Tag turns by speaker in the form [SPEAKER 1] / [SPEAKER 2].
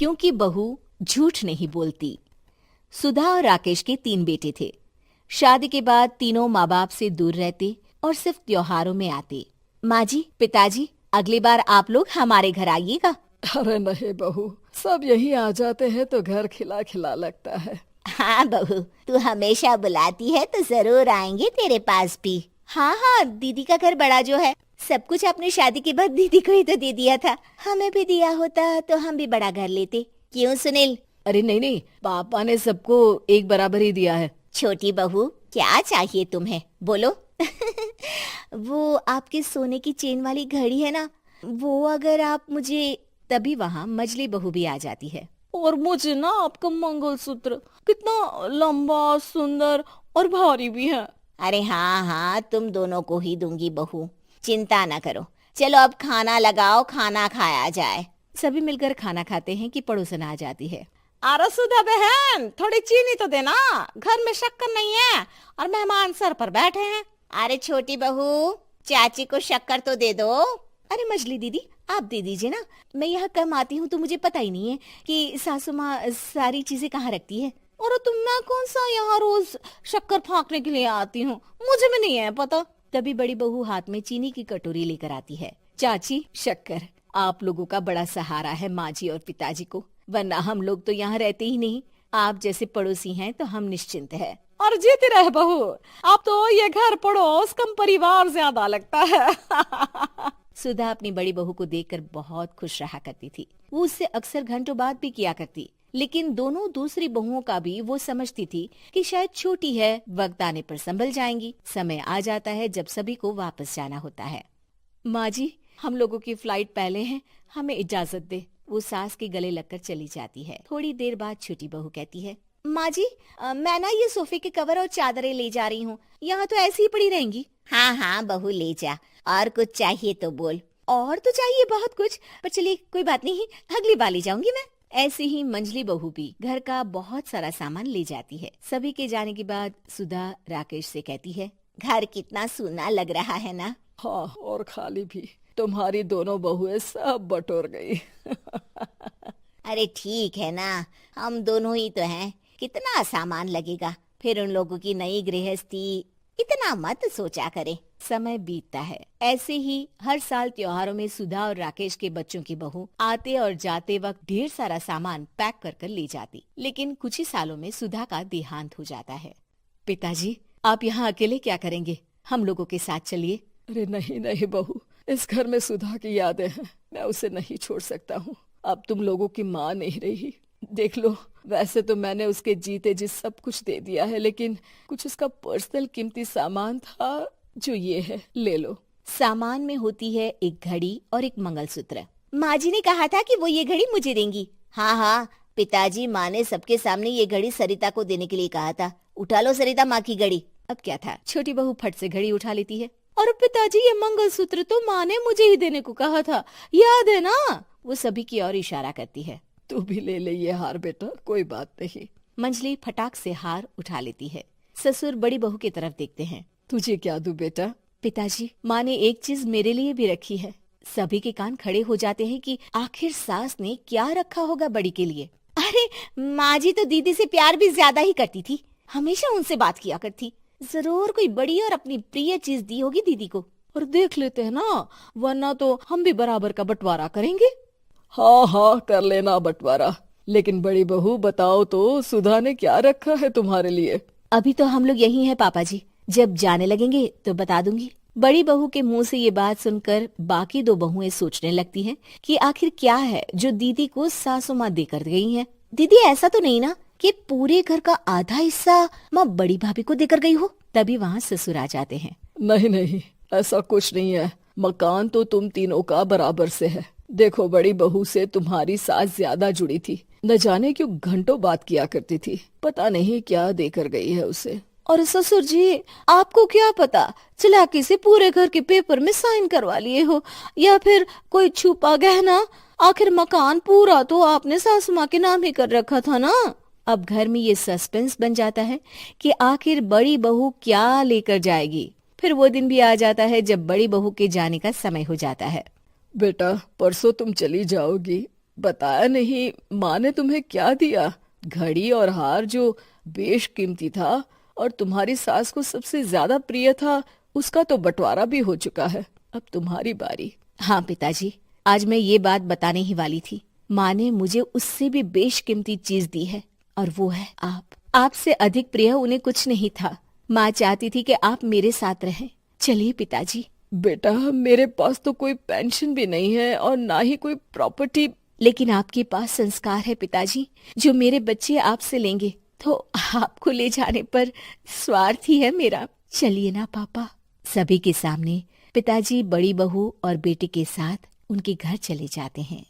[SPEAKER 1] क्योंकि बहू झूठ नहीं बोलती। सुधा और राकेश के 3 बेटे थे। शादी के बाद तीनों माँ बाप से दूर रहते और सिर्फ त्योहारों में आते। माँ जी, पिताजी, अगली बार आप लोग हमारे घर आइएगा।
[SPEAKER 2] अरे नहीं बहू, सब यही आ जाते हैं तो घर खिला खिला लगता है।
[SPEAKER 3] हाँ बहू, तू हमेशा बुलाती है तो जरूर आएंगे तेरे पास भी।
[SPEAKER 1] हाँ हाँ, दीदी का घर बड़ा जो है, सब कुछ आपने शादी के बाद दीदी को ही तो दे दिया था। हमें भी दिया होता तो हम भी बड़ा घर लेते। क्यों सुनील?
[SPEAKER 2] अरे नहीं नहीं, पापा ने सबको एक बराबर ही दिया है।
[SPEAKER 3] छोटी बहू, क्या चाहिए तुम्हें, बोलो।
[SPEAKER 1] वो आपके सोने की चेन वाली घड़ी है ना, वो अगर आप मुझे। तभी वहाँ मजली बहू भी आ जाती है।
[SPEAKER 2] और मुझे ना आपका मंगलसूत्र कितना लंबा, सुंदर और भारी भी है।
[SPEAKER 3] अरे हाँ हाँ, तुम दोनों को ही दूंगी बहू, चिंता ना करो। चलो अब खाना लगाओ, खाना खाया जाए।
[SPEAKER 1] सभी मिलकर खाना खाते हैं कि पड़ोसन आ जाती है।
[SPEAKER 4] अरे सुधा बहन, थोड़ी चीनी तो देना, घर में शक्कर नहीं है और मेहमान सर पर बैठे हैं।
[SPEAKER 3] अरे छोटी बहू, चाची को शक्कर तो दे दो।
[SPEAKER 1] अरे मजली दीदी, आप दे दीजिए ना, मैं यहाँ कम आती हूँ तो मुझे पता ही नहीं है कि सासू माँ सारी चीजें कहाँ रखती है।
[SPEAKER 4] और तुम, मैं कौन सा यहाँ रोज शक्कर फाँकने के लिए आती हूँ, मुझे भी नहीं है पता।
[SPEAKER 1] तभी बड़ी बहू हाथ में चीनी की कटोरी लेकर आती है। चाची, शक्कर आप लोगों का बड़ा सहारा है माँ जी और पिताजी को, वरना हम लोग तो यहाँ रहते ही नहीं। आप जैसे पड़ोसी हैं तो हम निश्चिंत है।
[SPEAKER 4] और जीती रहे बहू, अब तो ये घर पड़ोस कम परिवार ज्यादा लगता है।
[SPEAKER 1] सुधा अपनी बड़ी बहू को देखकर बहुत खुश रहा करती थी। वो उससे अक्सर घंटों बात भी किया करती, लेकिन दोनों दूसरी बहुओं का भी वो समझती थी कि शायद छोटी है, वक्त आने पर संभल जाएंगी। समय आ जाता है जब सभी को वापस जाना होता है। माँ जी, हम लोगों की फ्लाइट पहले है, हमें इजाजत दे। वो सास के गले लगकर चली जाती है। थोड़ी देर बाद छोटी बहू कहती है, माँ जी, मैं ना ये सोफे के कवर और चादरें ले जा रही हूँ, यहाँ तो ऐसी ही पड़ी रहेंगी।
[SPEAKER 3] हाँ हाँ बहू, ले जा, और कुछ चाहिए तो बोल।
[SPEAKER 1] और तो चाहिए बहुत कुछ, पर चलिए कोई बात नहीं, अगली बार ले जाऊंगी मैं। ऐसे ही मंजली बहू भी घर का बहुत सारा सामान ले जाती है। सभी के जाने के बाद सुधा राकेश से कहती है,
[SPEAKER 3] घर कितना सूना लग रहा है ना।
[SPEAKER 2] हाँ, और खाली भी। तुम्हारी दोनों बहुएं सब बटोर गई।
[SPEAKER 3] अरे ठीक है ना, हम दोनों ही तो हैं, कितना सामान लगेगा, फिर उन लोगों की नई गृहस्थी, इतना मत सोचा करे।
[SPEAKER 1] समय बीतता है। ऐसे ही हर साल त्योहारों में सुधा और राकेश के बच्चों की बहू आते और जाते वक्त ढेर सारा सामान पैक कर कर ले जाती। लेकिन कुछ ही सालों में सुधा का देहांत हो जाता है। पिताजी, आप यहाँ अकेले क्या करेंगे? हम लोगों के साथ चलिए।
[SPEAKER 2] अरे नहीं नहीं बहू, इस घर में सुधा की यादें हैं, मैं उसे नहीं छोड़ सकता हूँ। अब तुम लोगों की माँ नहीं रही। देख लो, वैसे तो मैंने उसके जीते जी सब कुछ दे दिया है, लेकिन कुछ उसका पर्सनल कीमती सामान था जो ये है, ले लो।
[SPEAKER 1] सामान में होती है एक घड़ी और एक मंगलसूत्र। माँ जी ने कहा था कि वो ये घड़ी मुझे देंगी।
[SPEAKER 3] हाँ हाँ, पिताजी, माँ ने सबके सामने ये घड़ी सरिता को देने के लिए कहा था। उठा लो सरिता माँ की घड़ी।
[SPEAKER 1] अब क्या था, छोटी बहू फट से घड़ी उठा लेती है। और पिताजी, ये मंगलसूत्र तो माँ ने मुझे ही देने को कहा था, याद है ना? वो सभी की ओर इशारा करती है।
[SPEAKER 2] तू भी ले ले ये हार बेटा, कोई बात नहीं।
[SPEAKER 1] मंजली फटाक से हार उठा लेती है। ससुर बड़ी बहू की तरफ देखते हैं।
[SPEAKER 2] तुझे क्या दूं बेटा?
[SPEAKER 1] पिताजी, माँ ने एक चीज मेरे लिए भी रखी है। सभी के कान खड़े हो जाते हैं कि आखिर सास ने क्या रखा होगा बड़ी के लिए। अरे माँ जी तो दीदी से प्यार भी ज्यादा ही करती थी, हमेशा उनसे बात किया करती। जरूर कोई बड़ी और अपनी प्रिय चीज दी होगी दीदी को।
[SPEAKER 4] और देख लेते हैं ना, वरना तो हम भी बराबर का बंटवारा करेंगे।
[SPEAKER 2] हाँ हाँ, कर लेना बंटवारा। लेकिन बड़ी बहू, बताओ तो, सुधा ने क्या रखा है तुम्हारे लिए?
[SPEAKER 1] अभी तो हम लोग यही हैं पापा जी, जब जाने लगेंगे तो बता दूंगी। बड़ी बहू के मुंह से ये बात सुनकर बाकी दो बहुएं सोचने लगती हैं कि आखिर क्या है जो दीदी को सासू माँ देकर गई है। दीदी, ऐसा तो नहीं ना कि पूरे घर का आधा हिस्सा माँ बड़ी भाभी को देकर गई हो? तभी वहाँ ससुर आ जाते हैं।
[SPEAKER 2] नहीं नहीं, ऐसा कुछ नहीं है। मकान तो तुम तीनों का बराबर से है। देखो, बड़ी बहू से तुम्हारी सास ज्यादा जुड़ी थी, न जाने क्यों घंटों बात किया करती थी। पता नहीं क्या देकर गई है उसे।
[SPEAKER 4] और ससुर जी, आपको क्या पता, चालाकी से पूरे घर के पेपर में साइन करवा लिए हो, या फिर कोई छुपा गहना। आखिर मकान पूरा तो आपने सासू माँ के नाम ही कर रखा था ना।
[SPEAKER 1] अब घर में ये सस्पेंस बन जाता है कि आखिर बड़ी बहू क्या लेकर जाएगी। फिर वो दिन भी आ जाता है जब बड़ी बहू के जाने का समय हो जाता है।
[SPEAKER 2] बेटा, परसों तुम चली जाओगी, बताया नहीं, माँ ने तुम्हें क्या दिया? घड़ी और हार जो बेशकीमती था और तुम्हारी सास को सबसे ज्यादा प्रिय था, उसका तो बंटवारा भी हो चुका है। अब तुम्हारी बारी।
[SPEAKER 1] हाँ पिताजी, आज मैं ये बात बताने ही वाली थी। माँ ने मुझे उससे भी बेशकीमती चीज दी है और वो है आप। आपसे अधिक प्रिय उन्हें कुछ नहीं था। माँ चाहती थी कि आप मेरे साथ रहें। चलिए पिताजी।
[SPEAKER 2] बेटा, मेरे पास तो कोई पेंशन भी नहीं है और ना ही कोई प्रॉपर्टी।
[SPEAKER 1] लेकिन आपके पास संस्कार है पिताजी, जो मेरे बच्चे आपसे लेंगे, तो आपको ले जाने पर स्वार्थ ही है मेरा। चलिए ना पापा। सभी के सामने पिताजी बड़ी बहू और बेटे के साथ उनके घर चले जाते हैं।